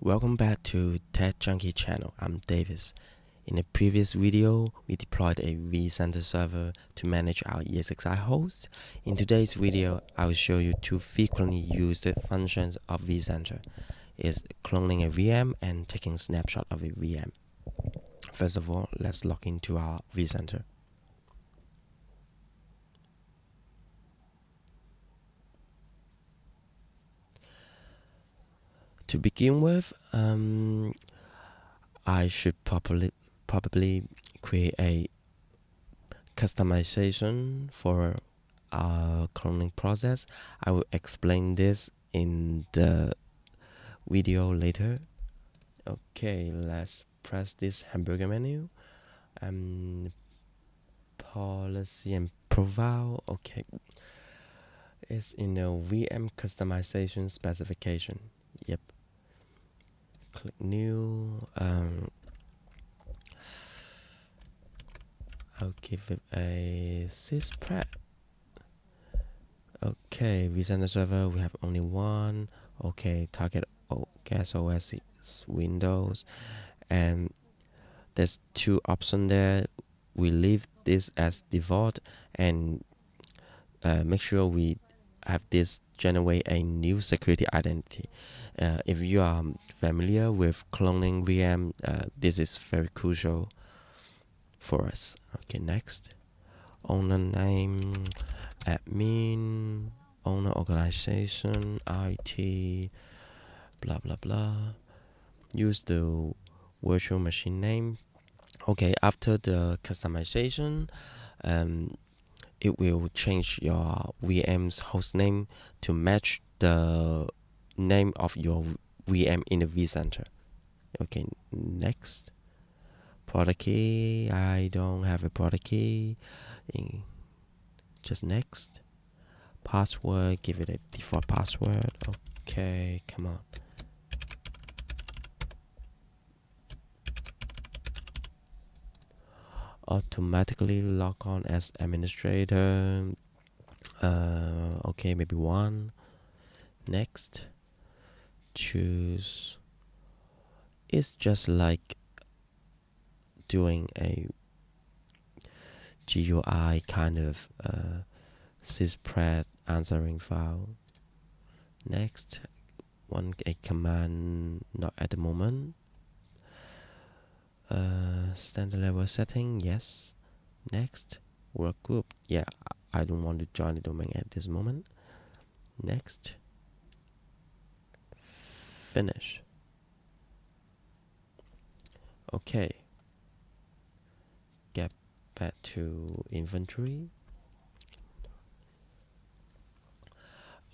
Welcome back to Tech-Junkie channel. I'm Davis. In a previous video, we deployed a vCenter server to manage our ESXi host. In today's video, I will show you two frequently used functions of vCenter. Is cloning a VM and taking a snapshot of a VM. First of all, let's log into our vCenter. To begin with, I should probably create a customization for our cloning process. I will explain this in the video later. Okay, let's press this hamburger menu. Policy and profile. Okay, it's in a VM customization specification. Yep. Click new. I'll give it a sysprep. Okay, vCenter server, we have only one. Okay, target guest OS is Windows, and there's two options there. We leave this as default and make sure we have this generate a new security identity. If you are familiar with cloning VM, this is very crucial for us. Okay, next. Owner name, admin, owner organization, IT, blah blah blah. Use the virtual machine name. Okay, after the customization, it will change your VM's host name to match the name of your VM in the vCenter. Okay, next. Product key, I don't have a product key. Just next. Password, give it a default password. Okay, come on. Automatically log on as administrator. Okay, maybe one. Next. Choose. It's just like doing a GUI kind of sysprep answering file. Next, a command, not at the moment. Standard level setting, yes. Next, work group. Yeah, I don't want to join the domain at this moment. Next, finish. Okay. Get back to inventory.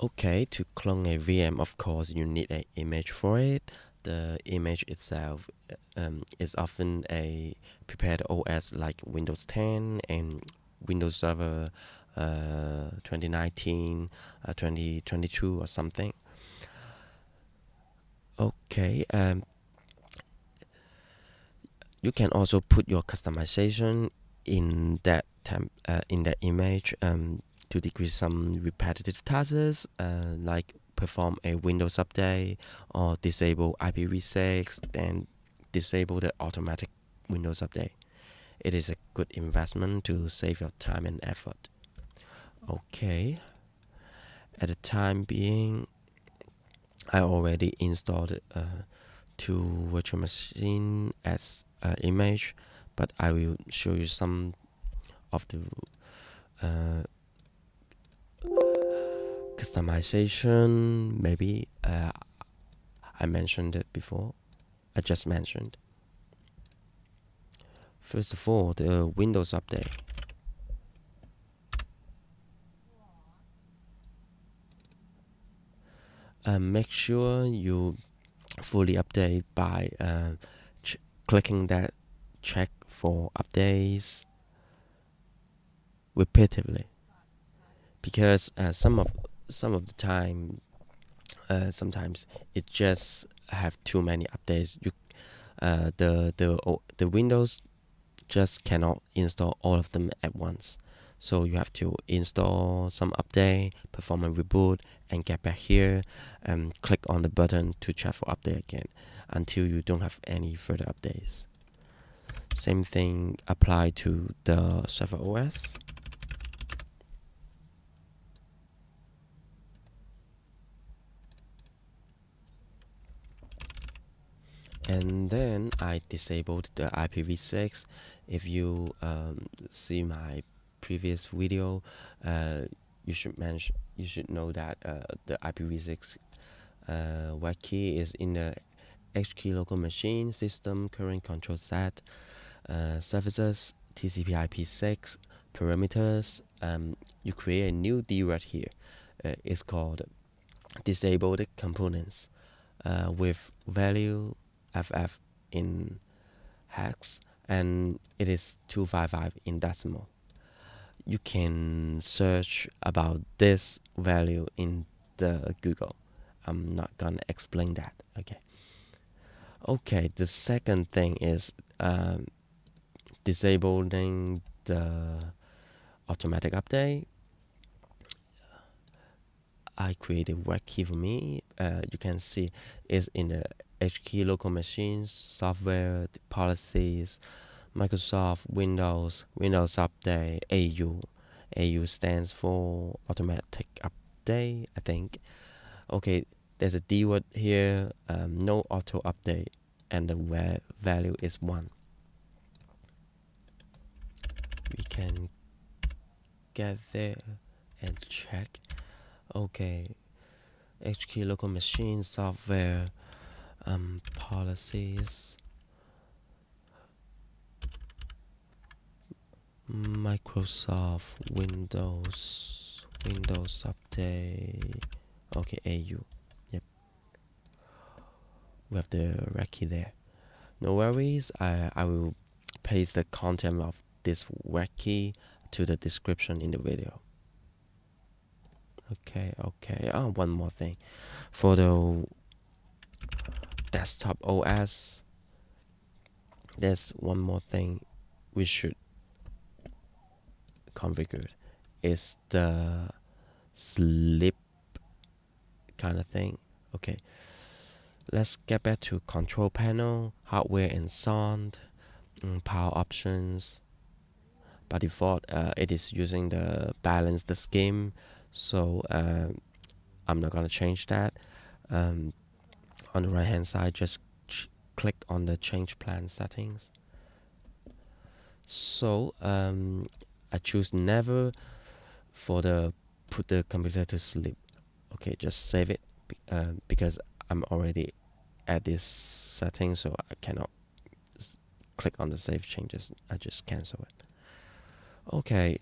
Okay, to clone a VM, of course, you need an image for it. The image itself is often a prepared OS like Windows 10 and Windows Server 2019, 2022 or something. Okay, you can also put your customization in that image to decrease some repetitive tasks, like perform a Windows update or disable IPv6, then disable the automatic Windows update. It is a good investment to save your time and effort. Okay, at the time being, I already installed two virtual machine as image, but I will show you some of the customization. Maybe I mentioned it before. I just mentioned. First of all, the Windows update. Make sure you fully update by clicking that check for updates repeatedly, because some of the time sometimes it just have too many updates. The Windows just cannot install all of them at once, So you have to install some update, perform a reboot, and get back here and click on the button to check for update again until you don't have any further updates. Same thing apply to the server OS. And then I disabled the IPv6. If you see my previous video, you should know that the IPv6 web key is in the HKey local machine system current control set services TCP/IP6 parameters. You create a new dword here. It's called disabled components with value FF in hex, and it is 255 in decimal. You can search about this value in the Google. I'm not gonna explain that. Okay, the second thing is disabling the automatic update. I created web key for me. You can see it's in the HKey local machines, software, policies, Microsoft, WindowsUpdate, AU. AU stands for automatic update, I think. Okay, there's a dword here, NoAutoUpdate, and the value is 1. We can get there and check. Okay, HKey local machine, software, policies, Microsoft, Windows Update. Okay, AU. Yep, we have the reg key there. No worries. I will paste the content of this reg key to the description in the video. Okay. Oh, one more thing. For the desktop OS, there's one more thing we should configure. It's the sleep kind of thing. Okay, let's get back to control panel, hardware and sound, power options. By default, it is using the balance the scheme, so I'm not gonna change that. On the right hand side, just click on the change plan settings. So I choose never for the put the computer to sleep. Okay, just save it because I'm already at this setting, so I cannot click on the save changes. I just cancel it. Okay,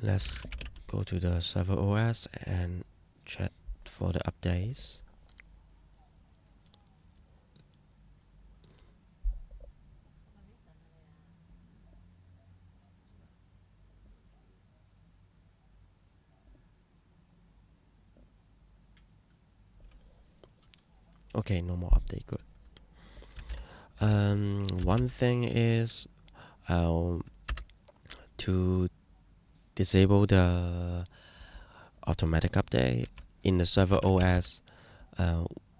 let's go to the server OS and check for the updates. Okay, no more update. Good. One thing is to disable the automatic update in the server OS.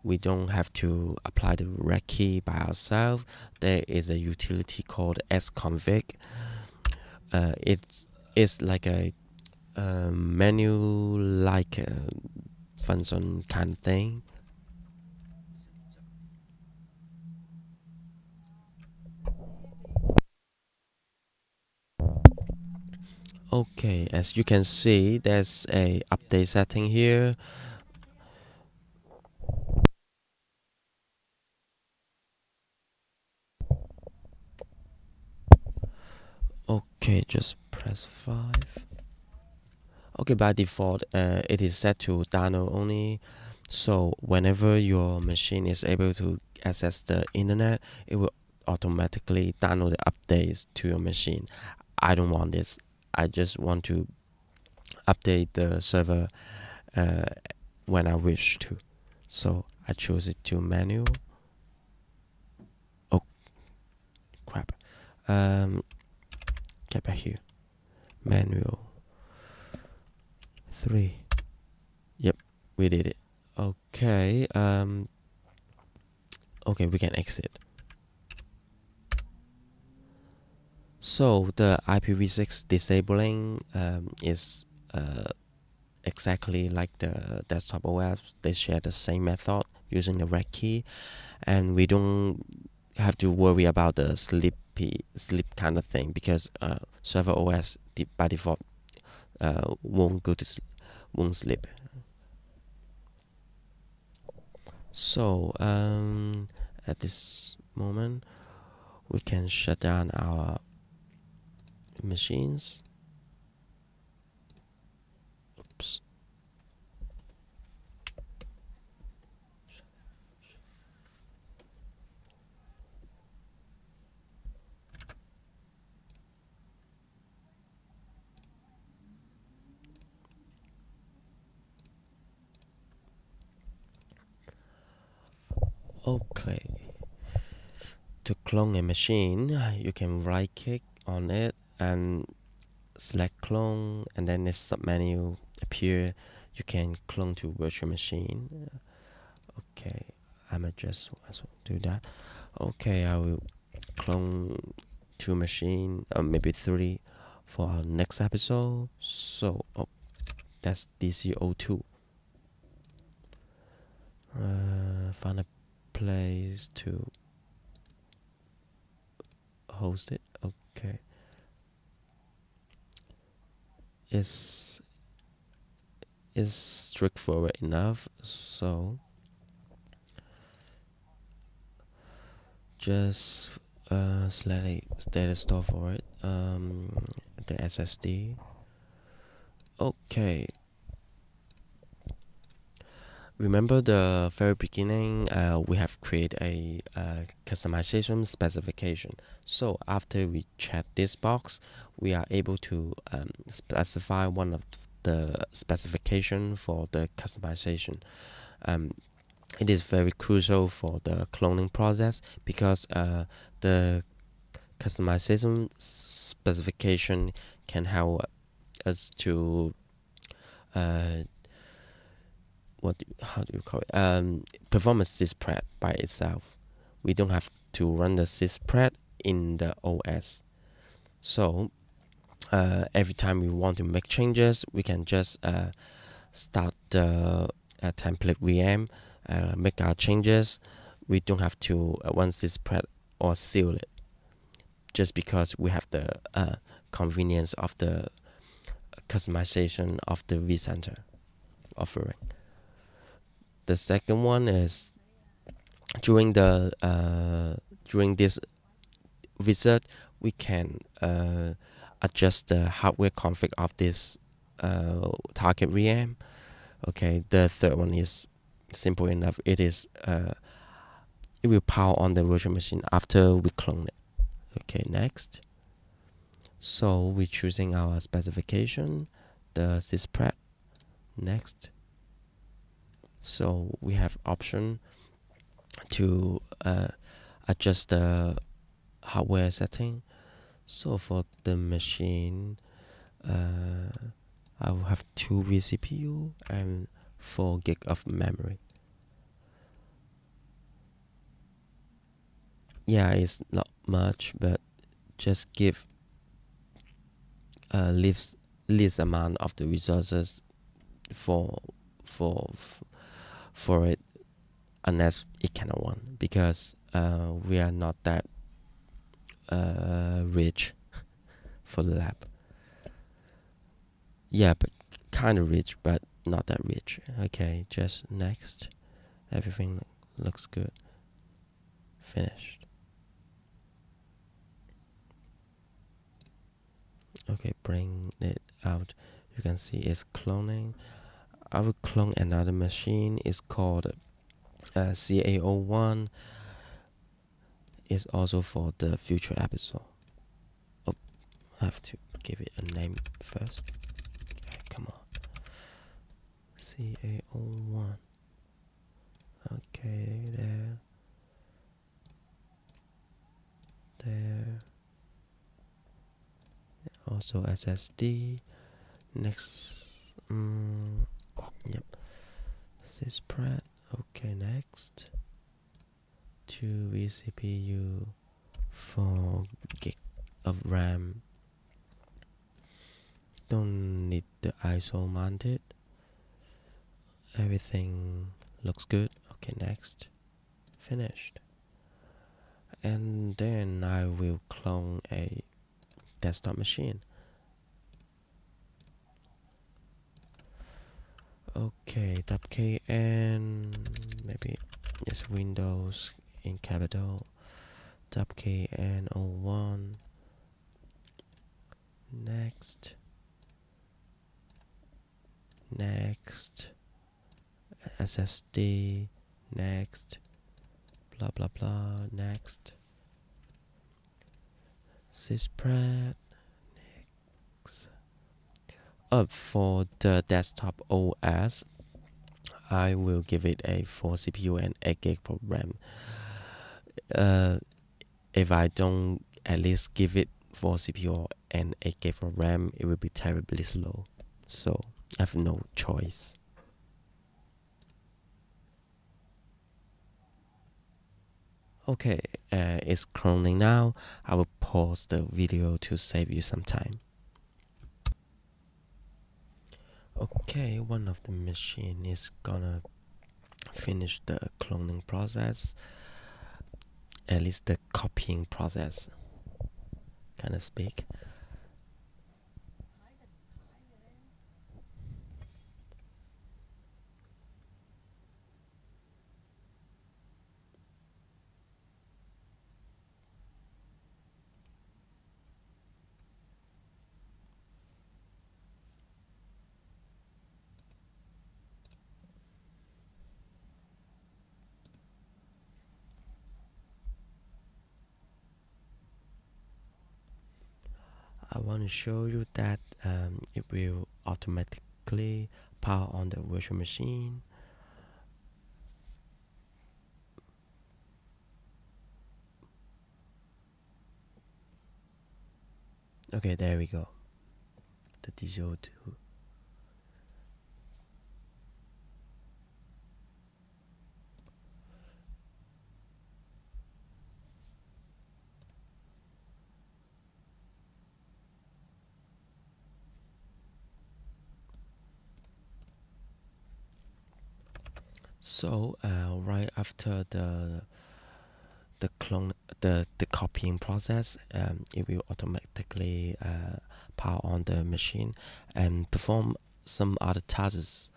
We don't have to apply the reg key by ourselves. There is a utility called sconfig. It's like a menu like function kind of thing. Okay, as you can see, there's a update setting here. Okay, just press 5. Okay, by default, it is set to download only. So whenever your machine is able to access the internet, it will automatically download the updates to your machine. I don't want this. I just want to update the server when I wish to. So I choose it to manual. Oh, crap. get back here. Manual 3. Yep, we did it. Okay. Okay, we can exit. So the IPv6 disabling is exactly like the desktop OS. They share the same method using the reg key, and we don't have to worry about the sleep kind of thing, because server OS by default won't sleep. So at this moment, we can shut down our machines. Oops. Okay. To clone a machine, you can right click on it and select clone, and then the submenu appear. You can clone to virtual machine. Okay, I'm just do that. Okay, I will clone 2 machine, maybe 3 for our next episode. So that's DC02. Find a place to host it. Okay, is straightforward enough. So just select a status store for it. The SSD. Okay. Remember the very beginning, we have created a customization specification. So after we check this box, we are able to specify one of the specification for the customization. It is very crucial for the cloning process, because the customization specification can help us to how do you call it? Perform a sysprep by itself. We don't have to run the sysprep in the OS. So every time we want to make changes, we can just start the template VM, make our changes. We don't have to run sysprep or seal it, just because we have the convenience of the customization of the vCenter offering. The second one is during this visit, we can adjust the hardware config of this target VM. Okay, the third one is simple enough. It will power on the virtual machine after we clone it. Okay, next. So we're choosing our specification, the sysprep. Next. So we have option to adjust the hardware setting. So for the machine, I will have 2 vCPU and 4 gig of memory. Yeah, it's not much, but just give least amount of the resources for it, unless it cannot run, because we are not that rich for the lab. Yeah, but kind of rich, but not that rich. Okay, just next. Everything looks good. Finished. Okay, bring it out. You can see it's cloning. I will clone another machine. It's called CA01. It's also for the future episode. Oh, I have to give it a name first. Okay, come on. CA01. Okay, there. also SSD. Next, yep, syspread. Okay, next, 2 vCPU, 4 gig of RAM. Don't need the ISO mounted. Everything looks good. Okay, next, finished. And then I will clone a desktop machine. Okay, WKN, maybe it's Windows in capital. WKN01. Next. Next. SSD. Next. Blah blah blah. Next. Syspread. Next. For the desktop OS, I will give it a 4 CPU and 8 gig of RAM. If I don't at least give it 4 CPU and 8 gig of RAM, it will be terribly slow. So I have no choice. Okay, it's cloning now. I will pause the video to save you some time. Okay, one of the machine is gonna finish the cloning process, at least the copying process, kind of speak. I want to show you that it will automatically power on the virtual machine. Okay, there we go. The digital 2. So right after the copying process, it will automatically power on the machine and perform some other tasks.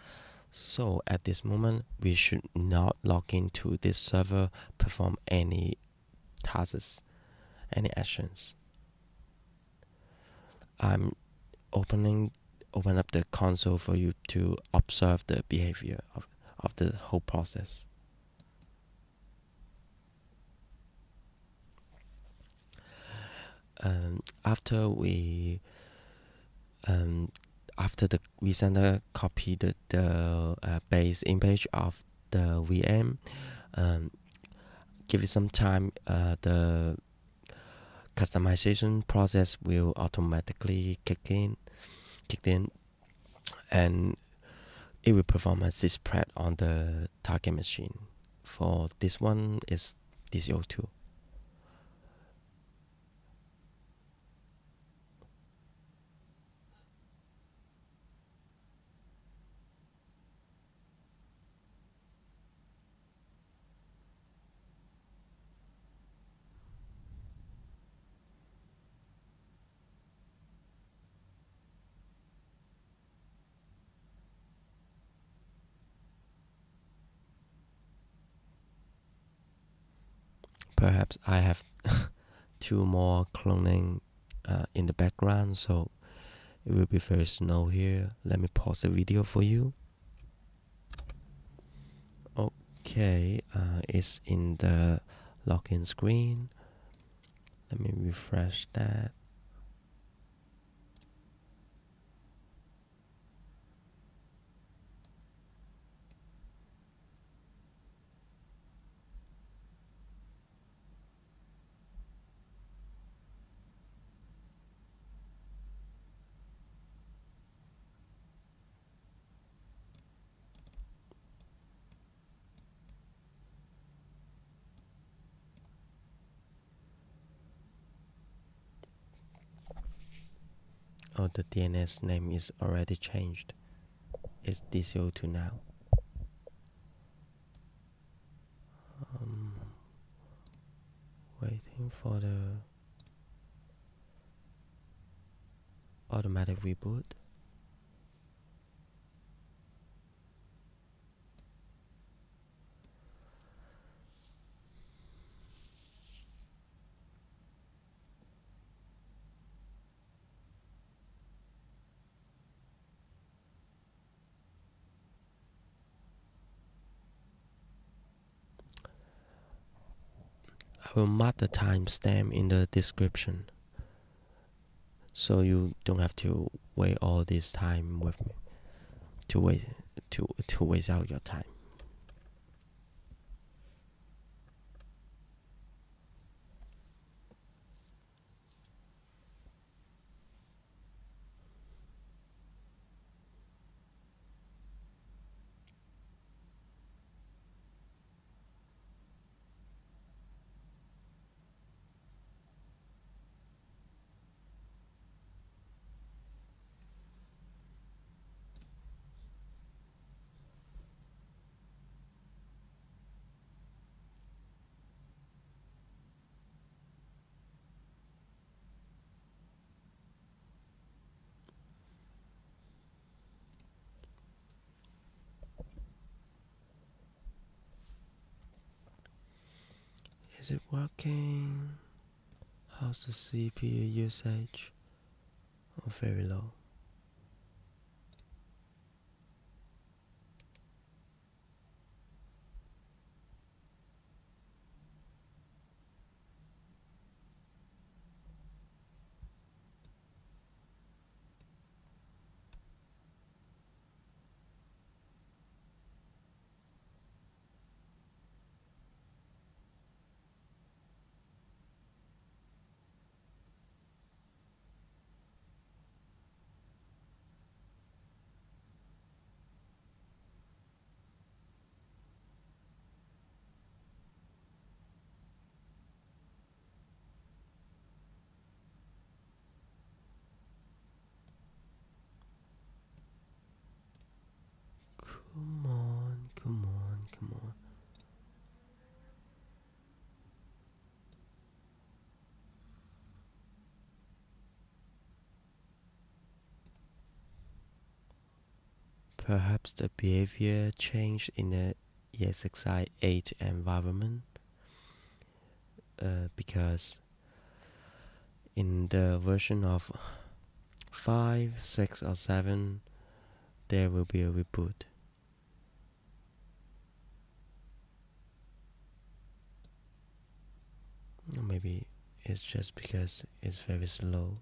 So at this moment, we should not log into this server, perform any tasks, any actions. I'm open up the console for you to observe the behavior of the whole process. After the vCenter copy the base image of the VM, give it some time, the customization process will automatically kick in, and it will perform a syspread on the target machine. For this one is DC02. Perhaps I have 2 more cloning in the background, so it will be very slow here. Let me pause the video for you. Okay, it's in the login screen. Let me refresh that. Oh, the DNS name is already changed. It's DC02 now. Waiting for the automatic reboot. I will mark the timestamp in the description, so you don't have to wait all this time with me to waste out your time. Is it working? How's the CPU usage? Oh, very low. Come on, come on, come on. Perhaps the behavior changed in the ESXi 8 environment, because in the version of 5, 6, or 7, there will be a reboot. Or maybe it's just because it's very slow.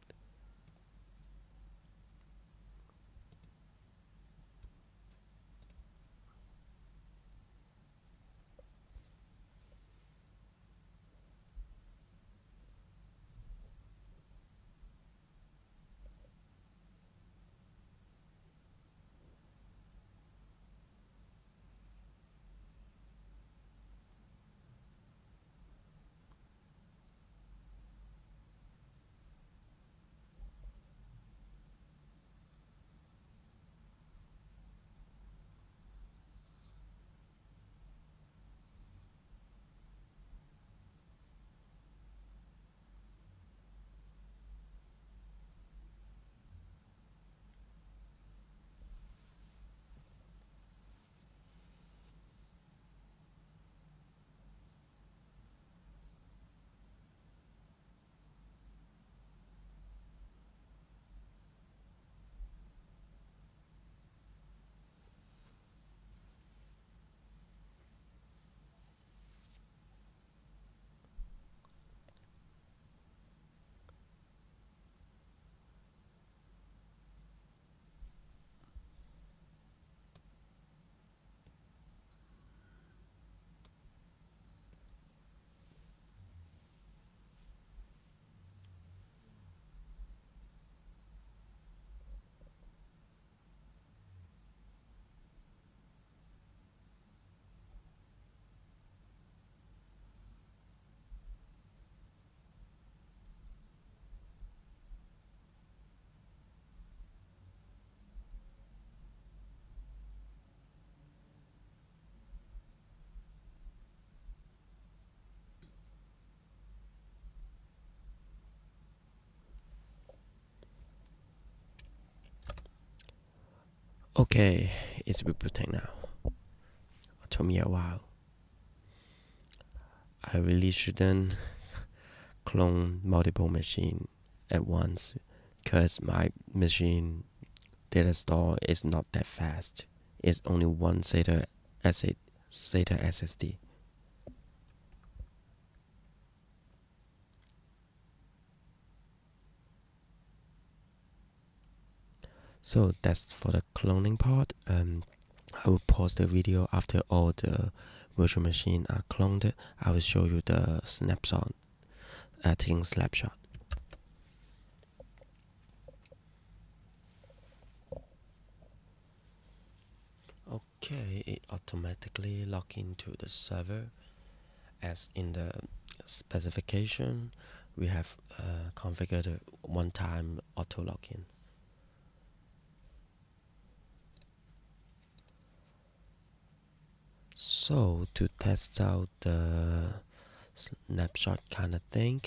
Okay, it's rebooting now. It took me a while. I really shouldn't clone multiple machines at once because my machine data store is not that fast. It's only one SATA SSD. So that's for the cloning part. I will pause the video after all the virtual machine are cloned. I will show you the snapshot, taking snapshot. Okay, it automatically log into the server. As in the specification, we have configured a one-time auto login. So to test out the snapshot kind of thing,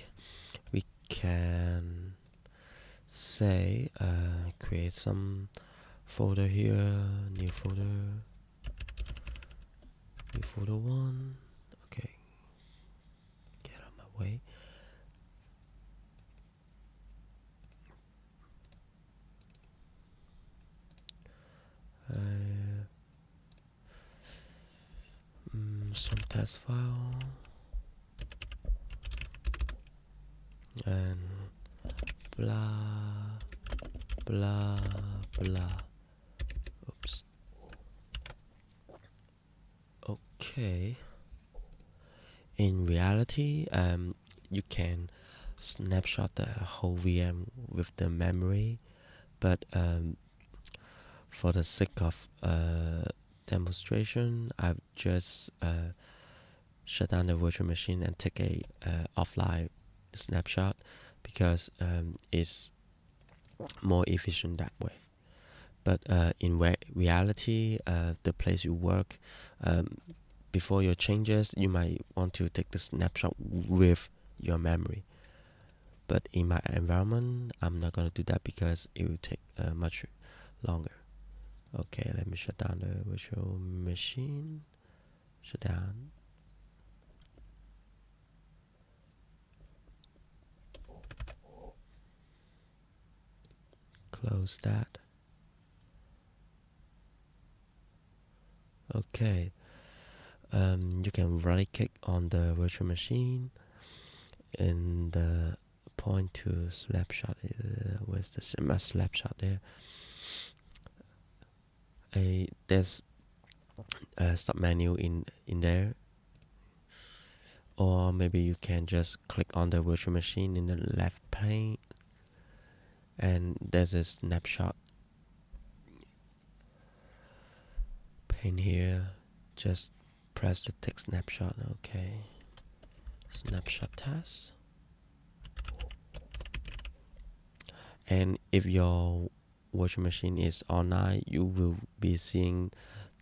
we can say create some folder here, new folder 1. Okay, get out of my way. Some test file and blah blah blah. Oops. Okay. In reality, you can snapshot the whole VM with the memory, but for the sake of demonstration, I've just shut down the virtual machine and take a offline snapshot because it's more efficient that way. But in reality, the place you work, before your changes, you might want to take the snapshot with your memory. But in my environment, I'm not going to do that because it will take much longer. Okay, let me shut down the virtual machine. Shut down. Close that. Okay. You can right click on the virtual machine and point to snapshot. Where's the snapshot there? There's a sub menu in there, or maybe you can just click on the virtual machine in the left pane, and there's a snapshot pane here. Just press the tick snapshot. Okay, snapshot test. And if your virtual machine is online, you will be seeing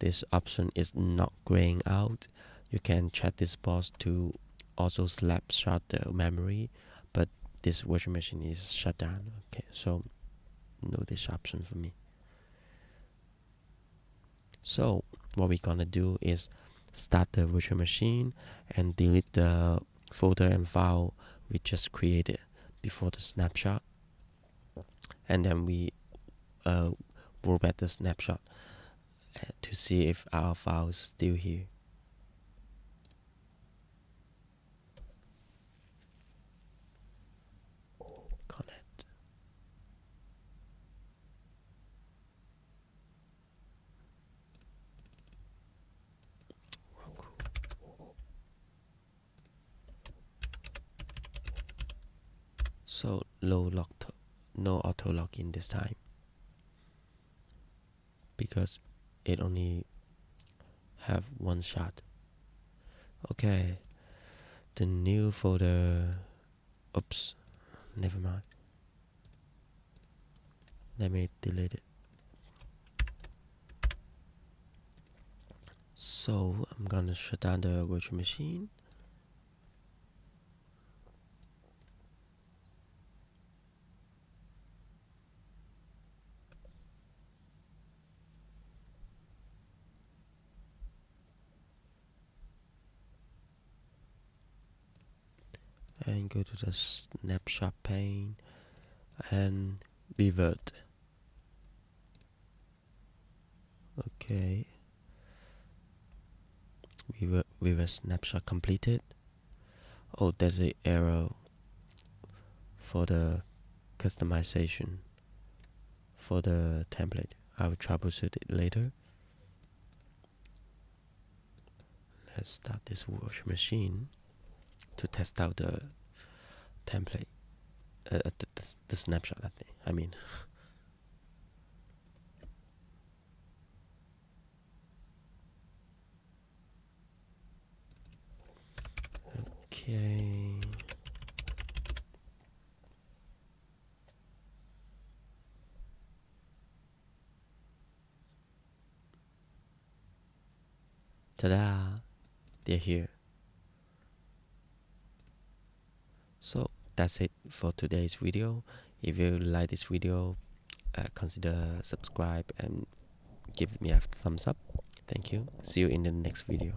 this option is not graying out. You can check this box to also snapshot the memory, but this virtual machine is shut down. Okay, so no this option for me. So what we're gonna do is start the virtual machine and delete the folder and file we just created before the snapshot, and then we roll back the snapshot to see if our file is still here. Connect. Well, cool. So no auto login this time because it only have one shot. Okay, the new folder. Oops, never mind. Let me delete it. So I'm gonna shut down the virtual machine. and go to the snapshot pane and Revert. Okay, Revert snapshot completed. Oh, there's an error for the customization for the template. I will troubleshoot it later. Let's start this virtual machine to test out the template, the snapshot. I mean. Okay. Ta-da! They're here. So that's it for today's video. If you like this video, consider subscribe and give me a thumbs up. Thank you. See you in the next video.